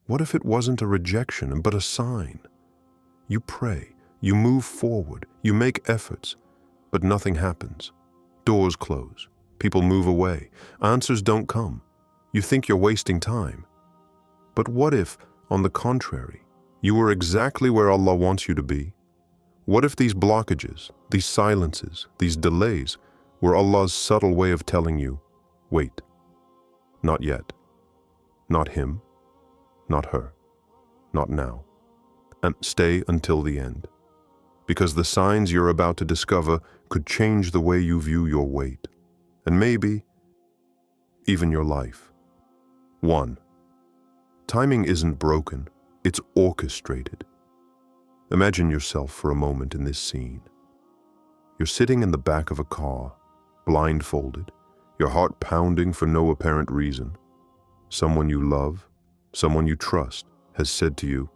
What if it wasn't a rejection, but a sign? You pray, you move forward, you make efforts, but nothing happens. Doors close, people move away, answers don't come. You think you're wasting time. But what if, on the contrary, you were exactly where Allah wants you to be? What if these blockages, these silences, these delays were Allah's subtle way of telling you, wait, not yet, not him, not her, not now, and stay until the end? Because the signs you're about to discover could change the way you view your wait, and maybe even your life. 1. Timing isn't broken, it's orchestrated. Imagine yourself for a moment in this scene. You're sitting in the back of a car, blindfolded, your heart pounding for no apparent reason. Someone you love, someone you trust, has said to you,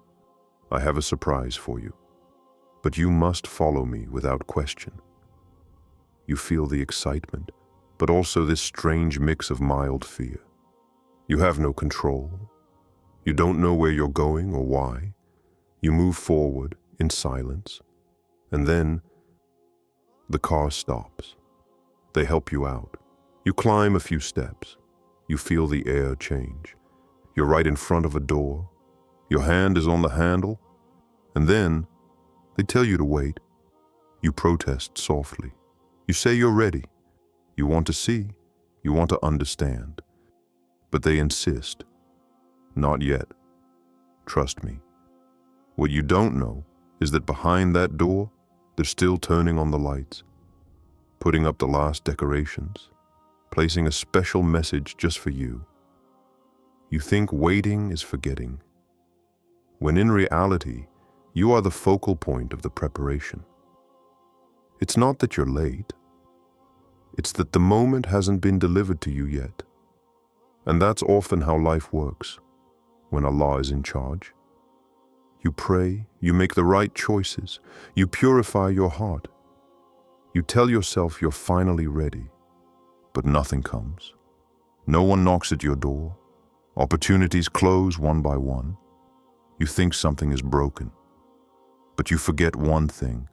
I have a surprise for you, but you must follow me without question. You feel the excitement, but also this strange mix of mild fear. You have no control. You don't know where you're going or why. You move forward in silence, and then the car stops. They help you out. You climb a few steps. You feel the air change. You're right in front of a door. Your hand is on the handle, and then they tell you to wait. You protest softly. You say you're ready. You want to see. You want to understand. But they insist. Not yet. Trust me. What you don't know is that behind that door, they're still turning on the lights, putting up the last decorations, placing a special message just for you. You think waiting is forgetting, when in reality, you are the focal point of the preparation. It's not that you're late. It's that the moment hasn't been delivered to you yet. And that's often how life works, when Allah is in charge. You pray, you make the right choices, you purify your heart. You tell yourself you're finally ready, but nothing comes. No one knocks at your door. Opportunities close one by one. You think something is broken, but you forget one thing.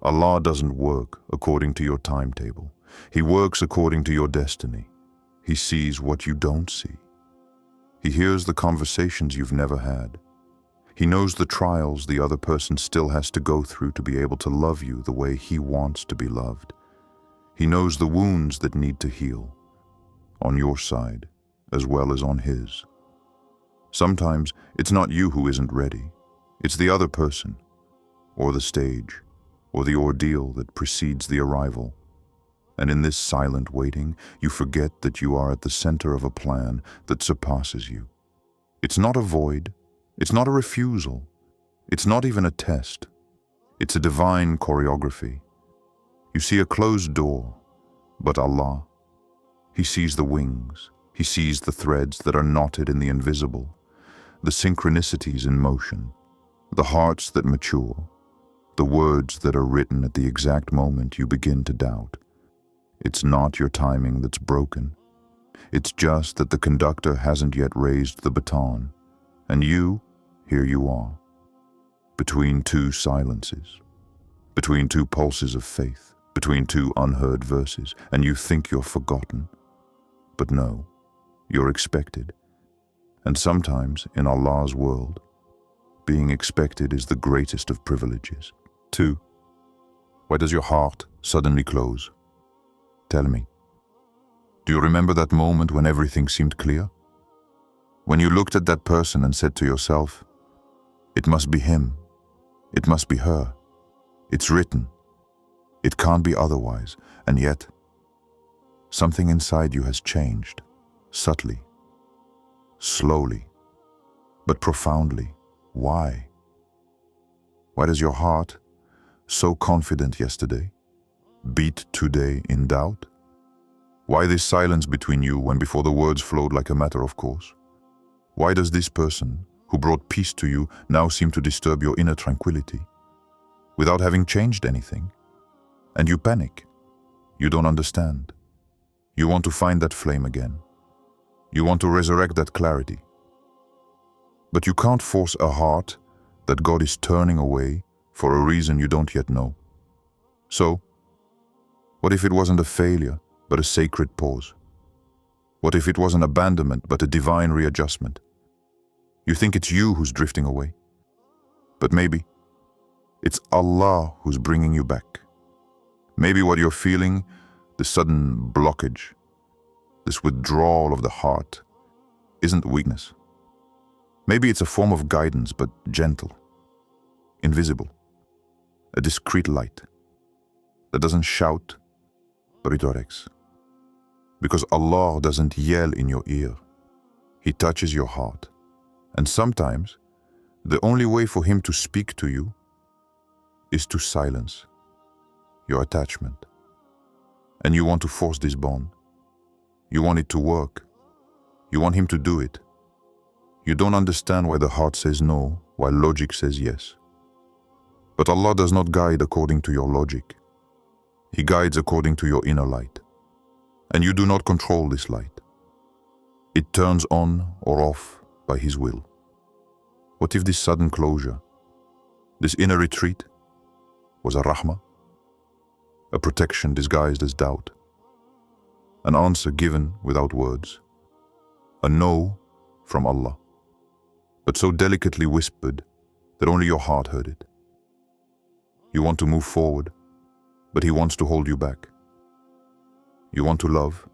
Allah doesn't work according to your timetable. He works according to your destiny. He sees what you don't see. He hears the conversations you've never had. He knows the trials the other person still has to go through to be able to love you the way he wants to be loved. He knows the wounds that need to heal, on your side as well as on his. Sometimes it's not you who isn't ready. It's the other person, or the stage, or the ordeal that precedes the arrival. And in this silent waiting, you forget that you are at the center of a plan that surpasses you. It's not a void. It's not a refusal. It's not even a test. It's a divine choreography. You see a closed door, but Allah, He sees the wings. He sees the threads that are knotted in the invisible, the synchronicities in motion, the hearts that mature, the words that are written at the exact moment you begin to doubt. It's not your timing that's broken. It's just that the conductor hasn't yet raised the baton, and here you are, between two silences, between two pulses of faith, between two unheard verses, and you think you're forgotten. But no, you're expected. And sometimes, in Allah's world, being expected is the greatest of privileges. 2. Why does your heart suddenly close? Tell me. Do you remember that moment when everything seemed clear? When you looked at that person and said to yourself, it must be him, it must be her, it's written, it can't be otherwise, and yet, something inside you has changed, subtly, slowly, but profoundly. Why? Why does your heart, so confident yesterday, beat today in doubt? Why this silence between you when before the words flowed like a matter of course? Why does this person, who brought peace to you, now seem to disturb your inner tranquility, without having changed anything? And you panic. You don't understand. You want to find that flame again. You want to resurrect that clarity. But you can't force a heart that God is turning away for a reason you don't yet know. So, what if it wasn't a failure, but a sacred pause? What if it wasn't abandonment, but a divine readjustment? You think it's you who's drifting away, but maybe it's Allah who's bringing you back. Maybe what you're feeling, this sudden blockage, this withdrawal of the heart, isn't weakness. Maybe it's a form of guidance, but gentle, invisible, a discreet light that doesn't shout, but it directs. Because Allah doesn't yell in your ear, He touches your heart. And sometimes, the only way for Him to speak to you is to silence your attachment. And you want to force this bond. You want it to work. You want Him to do it. You don't understand why the heart says no, while logic says yes. But Allah does not guide according to your logic. He guides according to your inner light. And you do not control this light. It turns on or off by His will. What if this sudden closure, this inner retreat, was a rahmah? A protection disguised as doubt? An answer given without words? A no from Allah, but so delicately whispered that only your heart heard it. You want to move forward, but He wants to hold you back. You want to love,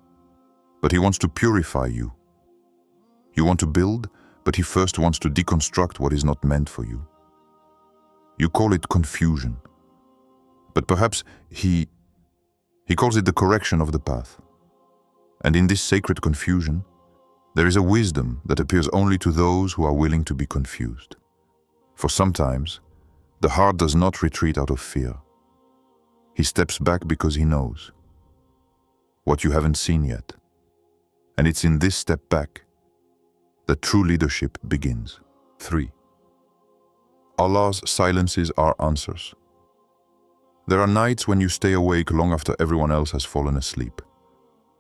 but He wants to purify you. You want to build, but He first wants to deconstruct what is not meant for you. You call it confusion, but perhaps He calls it the correction of the path. And in this sacred confusion, there is a wisdom that appears only to those who are willing to be confused. For sometimes, the heart does not retreat out of fear. He steps back because he knows what you haven't seen yet. And it's in this step back that true leadership begins. 3. Allah's silences are answers. There are nights when you stay awake long after everyone else has fallen asleep.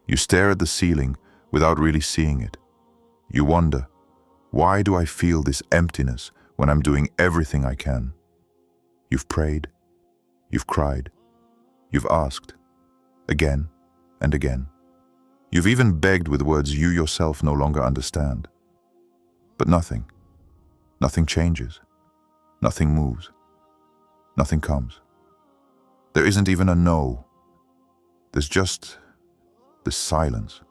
You stare at the ceiling without really seeing it. You wonder, why do I feel this emptiness when I'm doing everything I can? You've prayed, you've cried, you've asked, again and again. You've even begged with words you yourself no longer understand. But nothing changes, nothing moves, nothing comes. There isn't even a no. There's just this silence.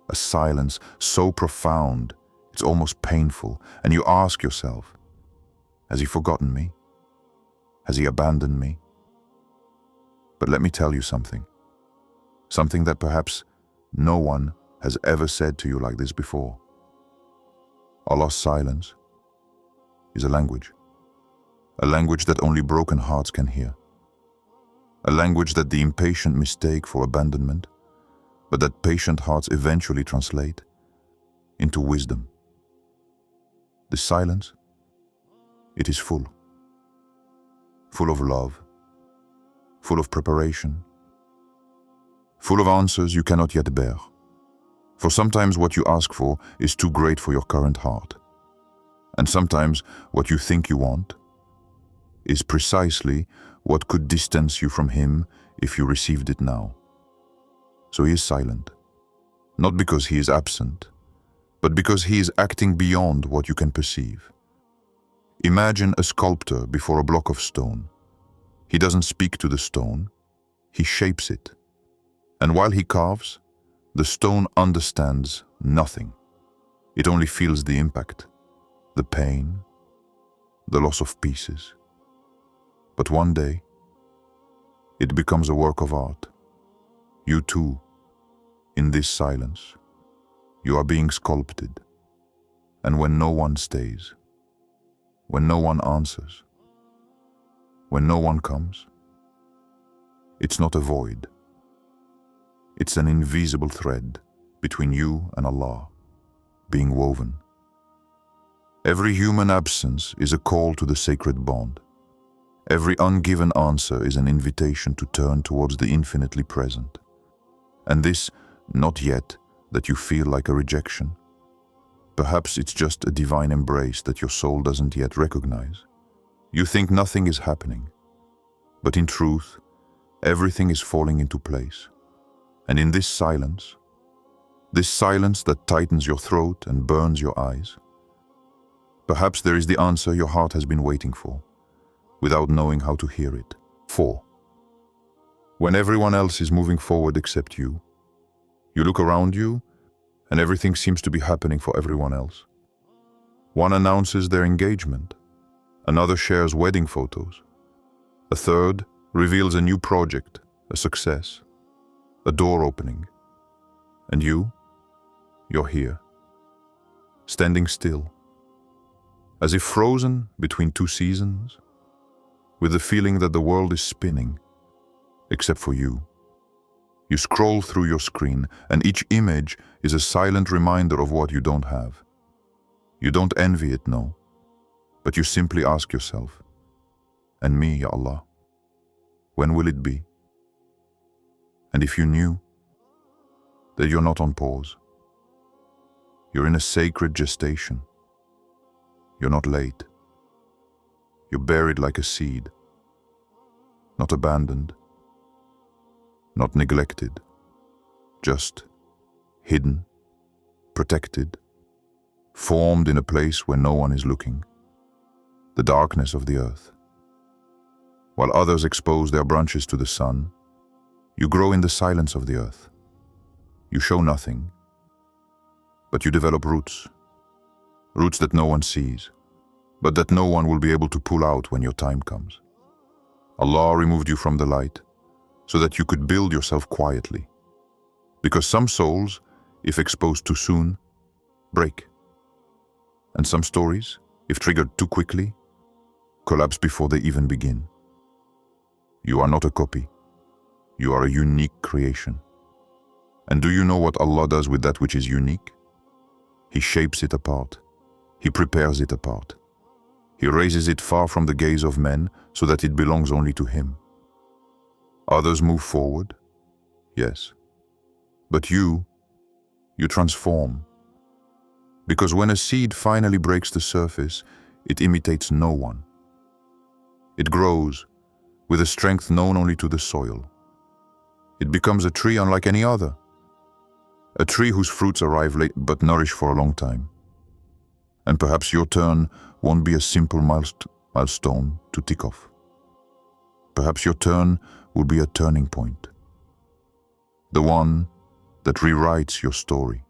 A silence so profound, it's almost painful, and you ask yourself, has He forgotten me? Has He abandoned me? But let me tell you something that perhaps no one has ever said to you like this before. Allah's silence is a language that only broken hearts can hear. A language that the impatient mistake for abandonment, but that patient hearts eventually translate into wisdom. The silence, it is full of love, full of preparation, full of answers you cannot yet bear. For sometimes what you ask for is too great for your current heart. And sometimes what you think you want is precisely what could distance you from Him if you received it now. So He is silent, not because He is absent, but because He is acting beyond what you can perceive. Imagine a sculptor before a block of stone. He doesn't speak to the stone, he shapes it. And while he carves, the stone understands nothing. It only feels the impact, the pain, the loss of pieces. But one day, it becomes a work of art. You too, in this silence, you are being sculpted. And when no one stays, when no one answers, when no one comes, it's not a void. It's an invisible thread between you and Allah, being woven. Every human absence is a call to the sacred bond. Every ungiven answer is an invitation to turn towards the infinitely present. And this, not yet that you feel like a rejection, Perhaps it's just a divine embrace that your soul doesn't yet recognize. You think nothing is happening, but in truth, everything is falling into place. And in this silence that tightens your throat and burns your eyes, perhaps there is the answer your heart has been waiting for, without knowing how to hear it. 4. When everyone else is moving forward except you, you look around you, and everything seems to be happening for everyone else. One announces their engagement, another shares wedding photos, a third reveals a new project, a success, a door opening. And you're here, standing still, as if frozen between two seasons, with the feeling that the world is spinning, except for you. You scroll through your screen, and each image is a silent reminder of what you don't have. You don't envy it, no, but you simply ask yourself, and me, Ya Allah, when will it be? And if you knew that you're not on pause, you're in a sacred gestation. You're not late. You're buried like a seed, not abandoned, not neglected, just hidden, protected, formed in a place where no one is looking, the darkness of the earth. While others expose their branches to the sun, you grow in the silence of the earth. You show nothing, but you develop roots that no one sees, but that no one will be able to pull out when your time comes. Allah removed you from the light so that you could build yourself quietly, because some souls, if exposed too soon, break. And some stories, if triggered too quickly, collapse before they even begin. You are not a copy. You are a unique creation. And do you know what Allah does with that which is unique? He shapes it apart. He prepares it apart. He raises it far from the gaze of men so that it belongs only to Him. Others move forward, yes. But you transform. Because when a seed finally breaks the surface, it imitates no one. It grows with a strength known only to the soil. It becomes a tree unlike any other. A tree whose fruits arrive late but nourish for a long time. And perhaps your turn won't be a simple milestone to tick off. Perhaps your turn will be a turning point. The one that rewrites your story.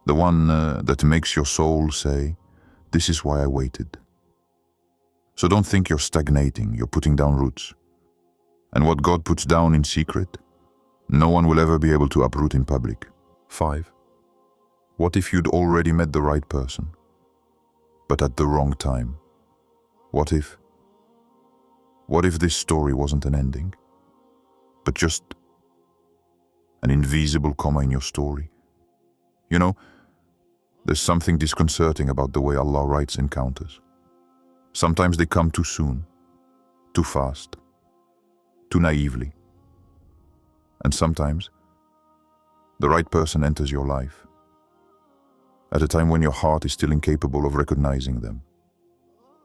The one that makes your soul say, "This is why I waited." So don't think you're stagnating, you're putting down roots. And what God puts down in secret, no one will ever be able to uproot in public. 5. What if you'd already met the right person, but at the wrong time? What if this story wasn't an ending, but just an invisible comma in your story? You know, there's something disconcerting about the way Allah writes encounters. Sometimes they come too soon, too fast, too naively. And sometimes, the right person enters your life at a time when your heart is still incapable of recognizing them.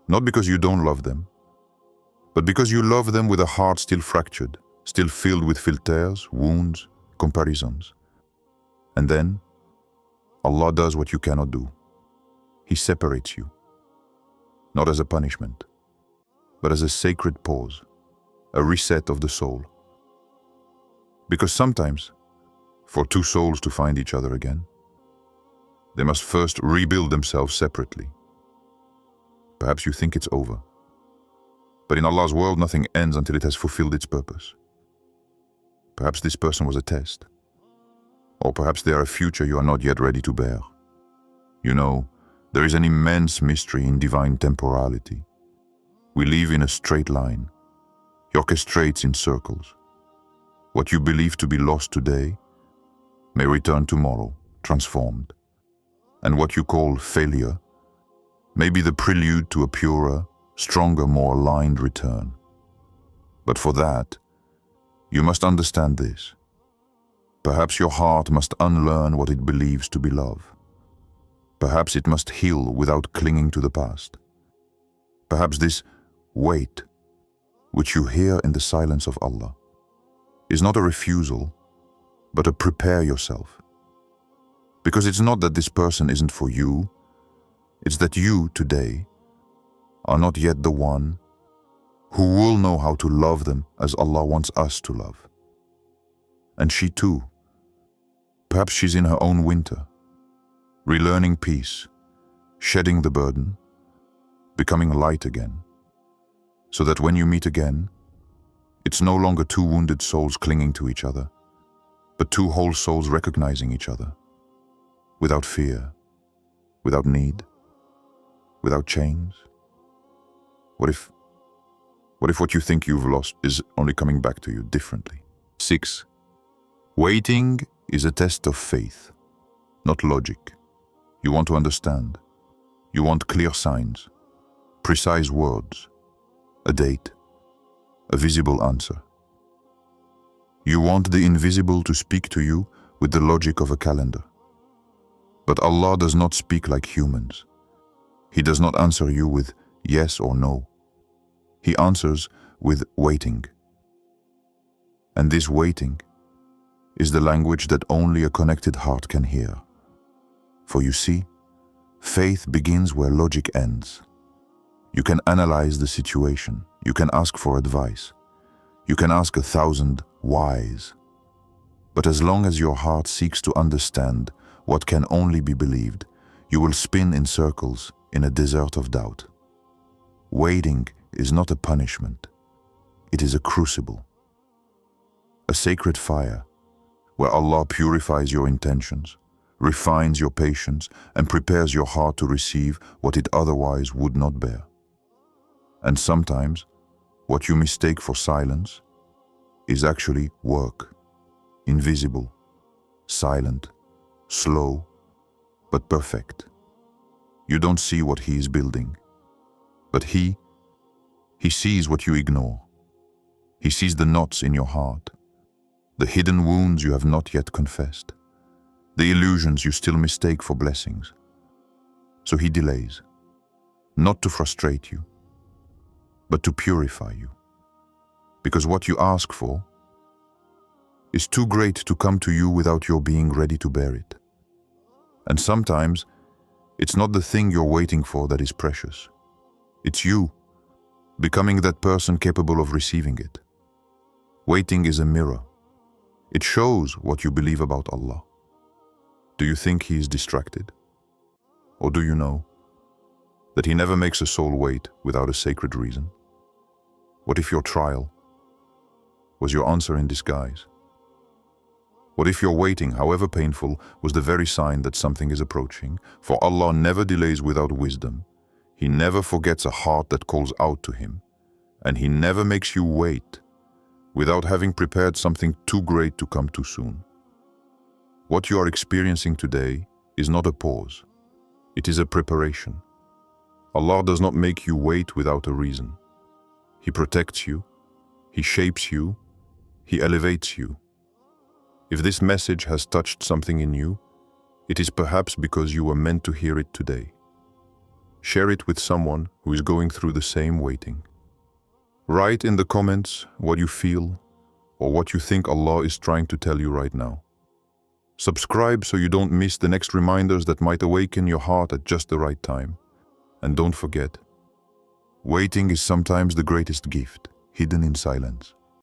Not because you don't love them, but because you love them with a heart still fractured, still filled with filters, wounds, comparisons. And then, Allah does what you cannot do. He separates you, not as a punishment, but as a sacred pause, a reset of the soul. Because sometimes, for two souls to find each other again, they must first rebuild themselves separately. Perhaps you think it's over. But in Allah's world, nothing ends until it has fulfilled its purpose. Perhaps this person was a test. Or perhaps they are a future you are not yet ready to bear. You know, there is an immense mystery in divine temporality. We live in a straight line. He orchestrates in circles. What you believe to be lost today may return tomorrow, transformed. And what you call failure may be the prelude to a purer, stronger, more aligned return. But for that, you must understand this. Perhaps your heart must unlearn what it believes to be love. Perhaps it must heal without clinging to the past. Perhaps this wait, which you hear in the silence of Allah, is not a refusal, but a prepare yourself. Because it's not that this person isn't for you, it's that you today are not yet the one who will know how to love them as Allah wants us to love. And she too, perhaps she's in her own winter, relearning peace, shedding the burden, becoming light again, so that when you meet again, it's no longer two wounded souls clinging to each other, but two whole souls recognizing each other, without fear, without need, without chains. What if what you think you've lost is only coming back to you differently? 6. Waiting is a test of faith, not logic. You want to understand. You want clear signs, precise words, a date, a visible answer. You want the invisible to speak to you with the logic of a calendar. But Allah does not speak like humans. He does not answer you with yes or no. He answers with waiting. And this waiting is the language that only a connected heart can hear. For you see, faith begins where logic ends. You can analyze the situation. You can ask for advice. You can ask 1,000 whys. But as long as your heart seeks to understand what can only be believed, you will spin in circles in a desert of doubt. Waiting is not a punishment. It is a crucible, a sacred fire where Allah purifies your intentions, refines your patience, and prepares your heart to receive what it otherwise would not bear. And sometimes, what you mistake for silence is actually work, invisible, silent, slow, but perfect. You don't see what He is building, but He sees what you ignore. He sees the knots in your heart, the hidden wounds you have not yet confessed, the illusions you still mistake for blessings. So He delays, not to frustrate you, but to purify you. Because what you ask for is too great to come to you without your being ready to bear it. And sometimes, it's not the thing you're waiting for that is precious. It's you, becoming that person capable of receiving it. Waiting is a mirror. It shows what you believe about Allah. Do you think He is distracted? Or do you know that He never makes a soul wait without a sacred reason? What if your trial was your answer in disguise? What if your waiting, however painful, was the very sign that something is approaching? For Allah never delays without wisdom. He never forgets a heart that calls out to Him. And He never makes you wait without having prepared something too great to come too soon. What you are experiencing today is not a pause. It is a preparation. Allah does not make you wait without a reason. He protects you. He shapes you. He elevates you. If this message has touched something in you, it is perhaps because you were meant to hear it today. Share it with someone who is going through the same waiting. Write in the comments what you feel or what you think Allah is trying to tell you right now. Subscribe so you don't miss the next reminders that might awaken your heart at just the right time. And don't forget, waiting is sometimes the greatest gift, hidden in silence.